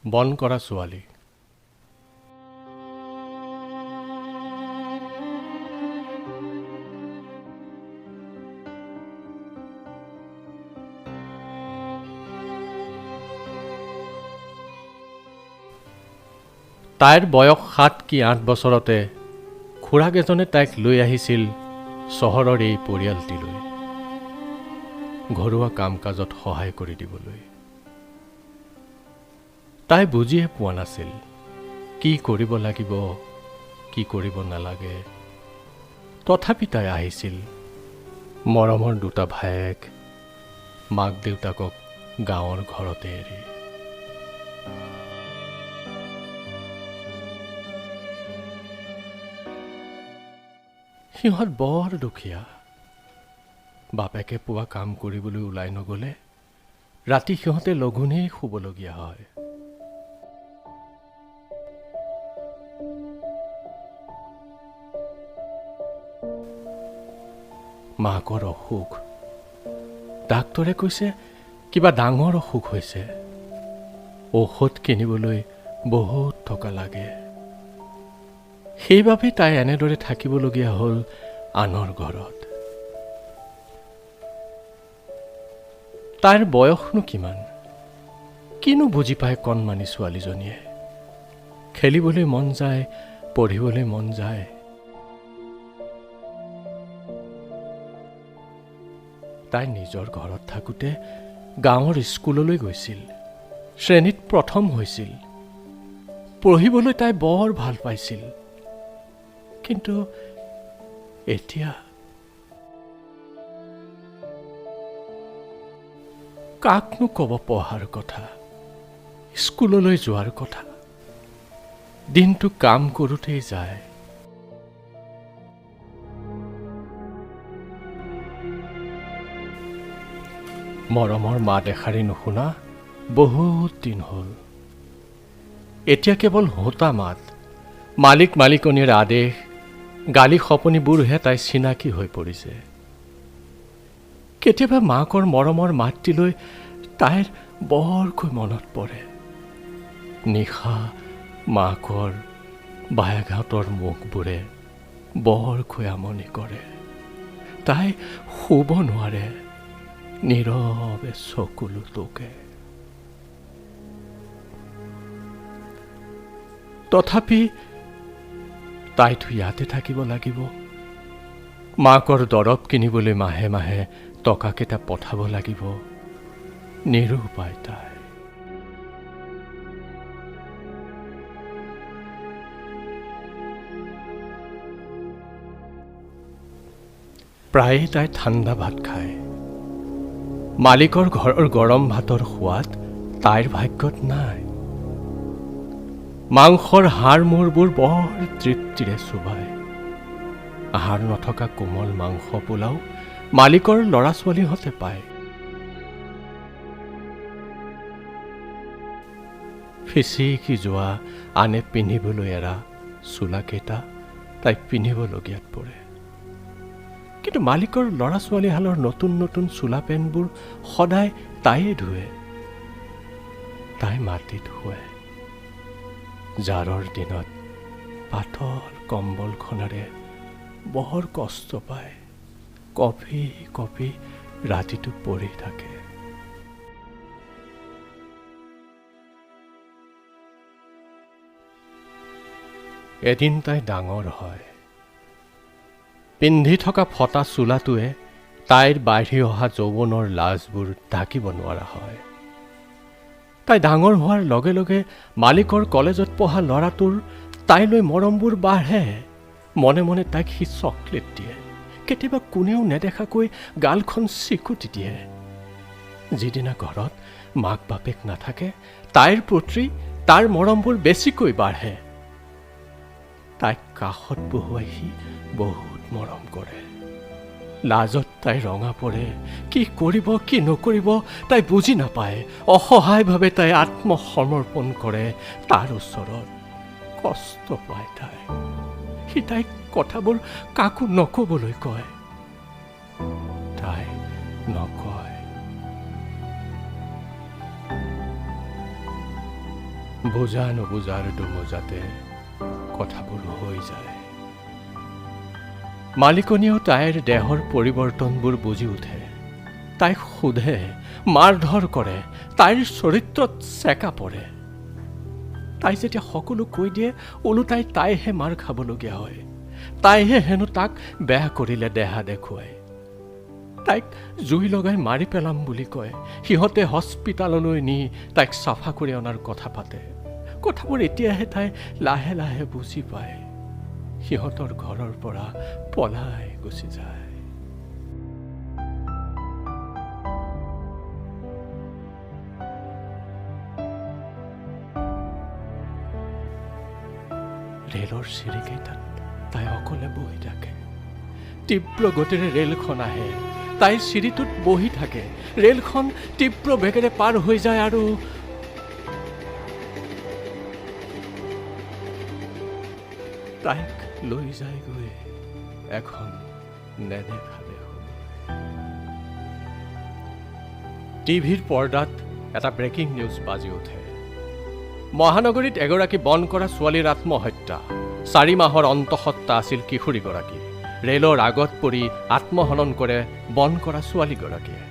বন কৰা ছোৱালী। তাইৰ বয়স 7 কি 8 বছৰতে খুৰাক এজনে তাইক লৈ আহিছিল চহৰৰ এই পৰিয়ালটিলৈ, ঘৰুৱা কাম কাজত সহায় কৰি দিবলৈ। তাই বুজিয়ে পোৱা নাছিল কি কৰিব লাগিব, কি কৰিব নালাগে। তথাপি তাই আহিছিল মৰমৰ দুটা ভায়েক, মাক দেউতাকক গাঁৱৰ ঘৰতে এৰি। সিহঁত বৰ দুখীয়া। বাপেকে পুৱা কাম কৰিবলৈ ওলাই নগ'লে ৰাতি সিহঁতে লঘোণেই শুবলগীয়া হয়। মাকৰ অসুখ। ডাক্তৰে কৈছে কিবা ডাঙৰ অসুখ হৈছে। ঔষধ কিনিবলৈ বহুত টকা লাগে। সেইবাবে তাই এনেদৰে থাকিবলগীয়া হ'ল আনৰ ঘৰত। তাইৰ বয়সনো কিমান? কিনো বুজি পায় কণমানি ছোৱালীজনীয়ে? খেলিবলৈ মন যায়, পঢ়িবলৈ মন যায়। তাই নিজৰ ঘৰত থাকোঁতে গাঁৱৰ স্কুললৈ গৈছিল, শ্ৰেণীত প্ৰথম হৈছিল। পঢ়িবলৈ তাই বৰ ভাল পাইছিল। কিন্তু এতিয়া কাকনো ক'ব পঢ়াৰ কথা, স্কুললৈ যোৱাৰ কথা? দিনটো কাম কৰোঁতেই যায়। মৰমৰ মাত এষাৰি নুশুনা বহুত দিন হ'ল। এতিয়া কেৱল হোতা মাত, মালিক মালিকনীৰ আদেশ, গালি সপনিবোৰহে তাই চিনাকি হৈ পৰিছে। কেতিয়াবা মাকৰ মৰমৰ মাতটিলৈ তাইৰ বৰকৈ মনত পৰে। নিশা মাকৰ বায়েকহঁতৰ মুখবোৰে বৰকৈ আমনি কৰে। তাই শুব নোৱাৰে, নীৰৱে চকুলো তোকে। তথাপি তাইতো ইয়াতে থাকিব লাগিব। মাকৰ দৰৱ কিনিবলৈ মাহে মাহে টকাকেইটা পঠাব লাগিব। নিৰুপায় তাই। প্ৰায়ে তাই ঠাণ্ডা ভাত খায়। মালিকৰ ঘৰৰ গৰম ভাতৰ সোৱাদ তাইৰ ভাগ্যত নাই। মাংসৰ হাড় মূৰবোৰ বৰ তৃপ্তিৰে চুবায়। আহাৰ নথকা কোমল মাংস পোলাও মালিকৰ ল'ৰা ছোৱালীহঁতে পায়। ফিচিকি যোৱা আনে পিন্ধিবলৈ এৰা চোলাকেইটা তাই পিন্ধিবলগীয়াত পৰে। কিন্তু মালিকৰ ল'ৰা ছোৱালীহালৰ নতুন নতুন চোলা পেণ্টবোৰ সদায় তাইয়ে ধুৱে। তাই মাটিত শুৱে। জাৰৰ দিনত পাতল কম্বলখনেৰে বৰ কষ্ট পায়। কঁপি কঁপি ৰাতিটো পৰি থাকে। এদিন তাই ডাঙৰ হয়। পিন্ধি থকা ফটা চোলাটোৱে তাইৰ বাঢ়ি অহা যৌৱনৰ লাজবোৰ ঢাকিব নোৱাৰা হয়। তাই ডাঙৰ হোৱাৰ লগে লগে মালিকৰ কলেজত পঢ়া ল'ৰাটোৰ তাইলৈ মৰমবোৰ বাঢ়ে। মনে মনে তাইক সি চকলেট দিয়ে। কেতিয়াবা কোনেও নেদেখাকৈ গালখন চিকুটি দিয়ে। যিদিনা ঘৰত মাক বাপেক নাথাকে তাইৰ প্ৰতি তাৰ মৰমবোৰ বেছিকৈ বাঢ়ে। তাইক কাষত বহুৱাই সি বহুত মৰম কৰে। লাজত তাই ৰঙা পৰে। কি কৰিব কি নকৰিব তাই বুজি নাপায়। অসহায়ভাৱে তাই আত্মসমৰ্পণ কৰে তাৰ ওচৰত। কষ্ট পায় তাই। সি তাইক কথাবোৰ কাকো নকবলৈ কয়। তাই নকয়। বুজা নুবুজাৰ দুমোজাতে কথাবোৰ হৈ যায়। মালিকনীয়েও তাইৰ দেহৰ পৰিৱৰ্তনবোৰ বুজি উঠে। তাইক সোধে, মাৰধৰ কৰে, তাইৰ চৰিত্ৰত চেকা পৰে। তাই যেতিয়া সকলো কৈ দিয়ে, ওলোটাই তাইহে মাৰ খাবলগীয়া হয়। তাইহে হেনো তাক বেয়া কৰিলে দেহা দেখুৱায়। তাইক জুই লগাই মাৰি পেলাম বুলি কয়। সিহঁতে হস্পিটাললৈ নি তাইক চাফা কৰি অনাৰ কথা পাতে। কথাবোৰ এতিয়াহে তাই লাহে লাহে বুজি পায়। সিহঁতৰ ঘৰৰ পৰা পলাই গুচি যায়। ৰেলৰ চিৰিকেইটাত তাই অকলে বহি থাকে। তীব্ৰ গতিৰে ৰেলখন আহে। তাই চিৰিটোত বহি থাকে। ৰেলখন তীব্ৰ বেগেৰে পাৰ হৈ যায় আৰু তাইক লৈ যায়গৈ এখন নেদেখা দেশলৈ। টিভিৰ পৰ্দাত এটা ব্ৰেকিং নিউজ বাজি উঠে। মহানগৰীত এগৰাকী বন কৰা ছোৱালীৰ আত্মহত্যা। 4 মাহৰ অন্তঃসত্ত্বা আছিল কিশোৰীগৰাকী। ৰেলৰ আগত পৰি আত্মহনন কৰে বন কৰা ছোৱালীগৰাকীয়ে।